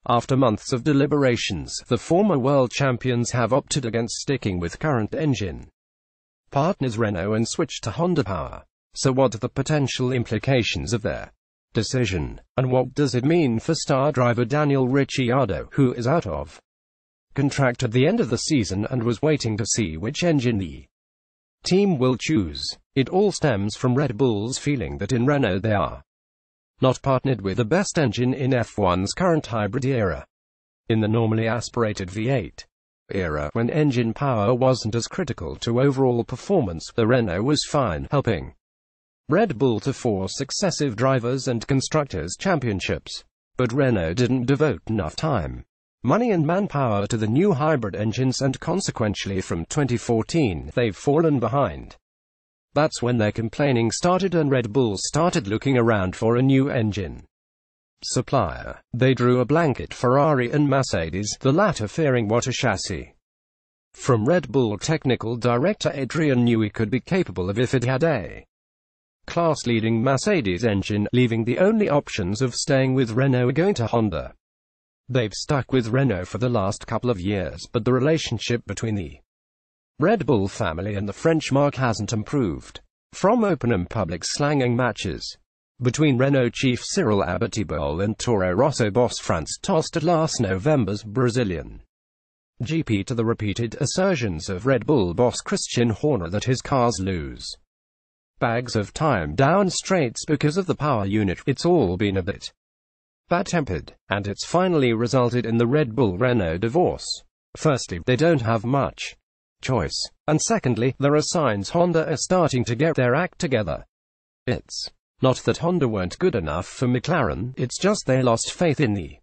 After months of deliberations, the former world champions have opted against sticking with current engine partners Renault and switched to Honda power. So what are the potential implications of their decision? And what does it mean for star driver Daniel Ricciardo, who is out of contract at the end of the season and was waiting to see which engine the team will choose? It all stems from Red Bull's feeling that in Renault they are not partnered with the best engine in F1's current hybrid era. In the normally aspirated V8 era, when engine power wasn't as critical to overall performance, the Renault was fine, helping Red Bull to 4 successive drivers' and constructors' championships. But Renault didn't devote enough time, money and manpower to the new hybrid engines, and consequently from 2014, they've fallen behind. That's when their complaining started and Red Bull started looking around for a new engine supplier. They drew a blanket Ferrari and Mercedes, the latter fearing what a chassis from Red Bull technical director Adrian Newey could be capable of if it had a class-leading Mercedes engine, leaving the only options of staying with Renault or going to Honda. They've stuck with Renault for the last couple of years, but the relationship between the Red Bull family and the French marque hasn't improved. From open and public slanging matches between Renault chief Cyril Abiteboul and Toro Rosso boss France tossed at last November's Brazilian GP to the repeated assertions of Red Bull boss Christian Horner that his cars lose bags of time down straights because of the power unit, it's all been a bit bad-tempered, and it's finally resulted in the Red Bull-Renault divorce. Firstly, they don't have much choice, and secondly, there are signs Honda are starting to get their act together. It's not that Honda weren't good enough for McLaren, it's just they lost faith in the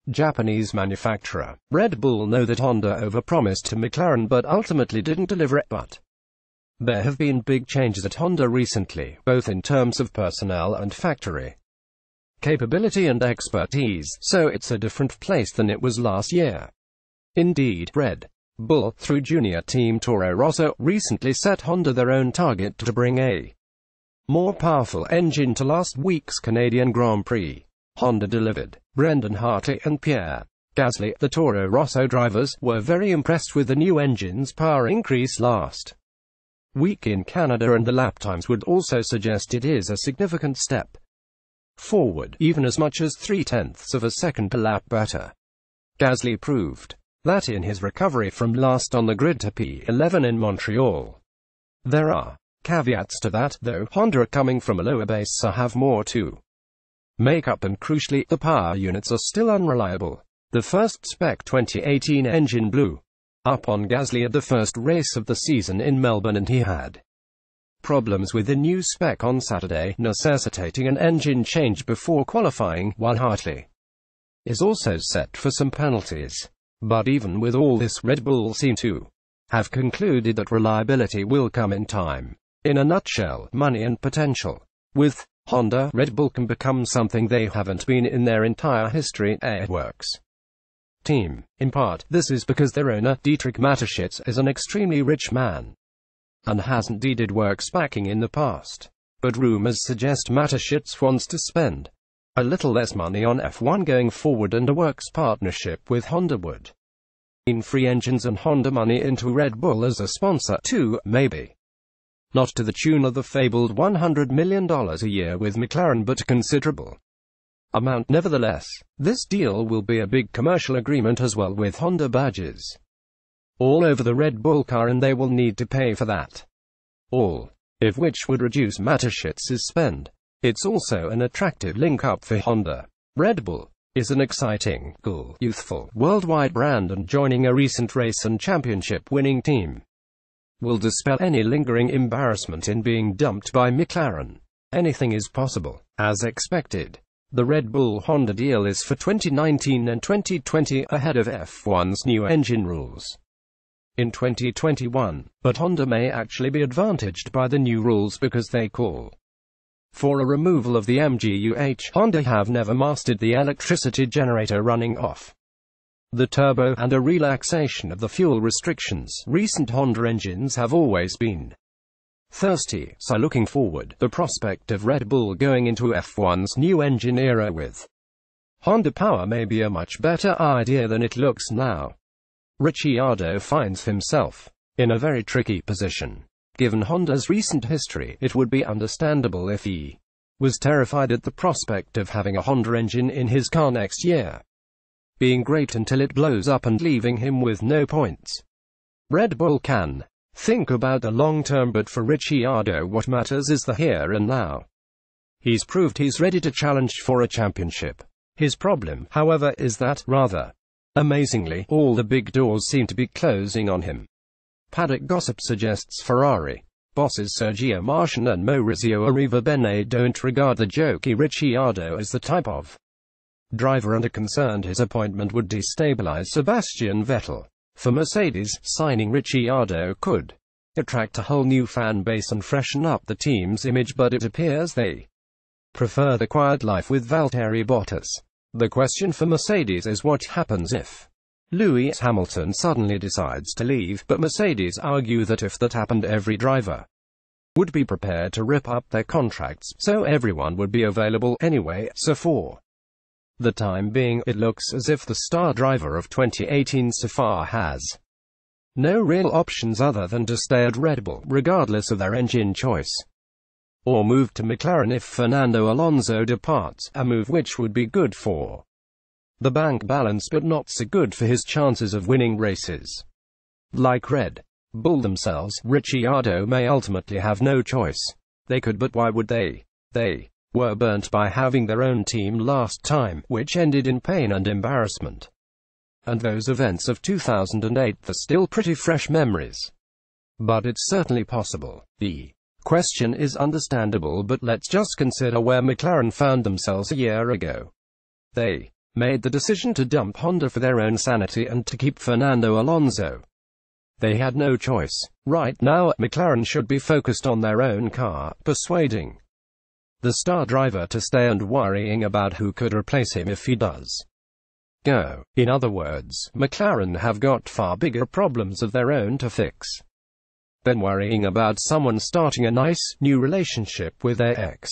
Japanese manufacturer. Red Bull know that Honda overpromised to McLaren but ultimately didn't deliver it, but there have been big changes at Honda recently, both in terms of personnel and factory capability and expertise, so it's a different place than it was last year. Indeed, Red Bull, through junior team Toro Rosso, recently set Honda their own target to bring a more powerful engine to last week's Canadian Grand Prix. Honda delivered. Brendan Hartley and Pierre Gasly, the Toro Rosso drivers, were very impressed with the new engine's power increase last week in Canada, and the lap times would also suggest it is a significant step forward, even as much as 0.3 of a second per lap better. Gasly proved that in his recovery from last on the grid to P11 in Montreal. There are caveats to that, though. Honda are coming from a lower base, so have more to make up, and crucially, the power units are still unreliable. The first spec 2018 engine blew up on Gasly at the first race of the season in Melbourne, and he had problems with the new spec on Saturday, necessitating an engine change before qualifying, while Hartley is also set for some penalties. But even with all this, Red Bull seem to have concluded that reliability will come in time. In a nutshell, money and potential. With Honda, Red Bull can become something they haven't been in their entire history, a works team. In part, this is because their owner, Dietrich Mateschitz, is an extremely rich man and hasn't needed works backing in the past. But rumors suggest Mateschitz wants to spend a little less money on F1 going forward, and a works partnership with Honda would mean free engines and Honda money into Red Bull as a sponsor, too, maybe not to the tune of the fabled $100 million a year with McLaren, but a considerable amount nevertheless. This deal will be a big commercial agreement as well, with Honda badges all over the Red Bull car, and they will need to pay for that, all of which would reduce Mateschitz's spend. It's also an attractive link-up for Honda. Red Bull is an exciting, cool, youthful, worldwide brand, and joining a recent race and championship-winning team will dispel any lingering embarrassment in being dumped by McLaren. Anything is possible. As expected, the Red Bull-Honda deal is for 2019 and 2020, ahead of F1's new engine rules in 2021. But Honda may actually be advantaged by the new rules because they call for a removal of the MGU-H. Honda have never mastered the electricity generator running off the turbo, and a relaxation of the fuel restrictions. Recent Honda engines have always been thirsty, so looking forward, the prospect of Red Bull going into F1's new engine era with Honda power may be a much better idea than it looks now. Ricciardo finds himself in a very tricky position. Given Honda's recent history, it would be understandable if he was terrified at the prospect of having a Honda engine in his car next year, being great until it blows up and leaving him with no points. Red Bull can think about the long term, but for Ricciardo what matters is the here and now. He's proved he's ready to challenge for a championship. His problem, however, is that, rather amazingly, all the big doors seem to be closing on him. Paddock gossip suggests Ferrari bosses Sergio Marchionne and Maurizio Arrivabene don't regard the jokey Ricciardo as the type of driver and are concerned his appointment would destabilize Sebastian Vettel. For Mercedes, signing Ricciardo could attract a whole new fan base and freshen up the team's image, but it appears they prefer the quiet life with Valtteri Bottas. The question for Mercedes is what happens if Lewis Hamilton suddenly decides to leave, but Mercedes argue that if that happened, every driver would be prepared to rip up their contracts, so everyone would be available anyway. So for the time being, it looks as if the star driver of 2018 so far has no real options other than to stay at Red Bull, regardless of their engine choice, or move to McLaren if Fernando Alonso departs, a move which would be good for the bank balance but not so good for his chances of winning races. Like Red Bull themselves, Ricciardo may ultimately have no choice. They could, but why would they? They were burnt by having their own team last time, which ended in pain and embarrassment. And those events of 2008 are still pretty fresh memories. But it's certainly possible. The question is understandable, but let's just consider where McLaren found themselves a year ago. They made the decision to dump Honda for their own sanity and to keep Fernando Alonso. They had no choice. Right now, McLaren should be focused on their own car, persuading the star driver to stay and worrying about who could replace him if he does go. In other words, McLaren have got far bigger problems of their own to fix than worrying about someone starting a nice, new relationship with their ex.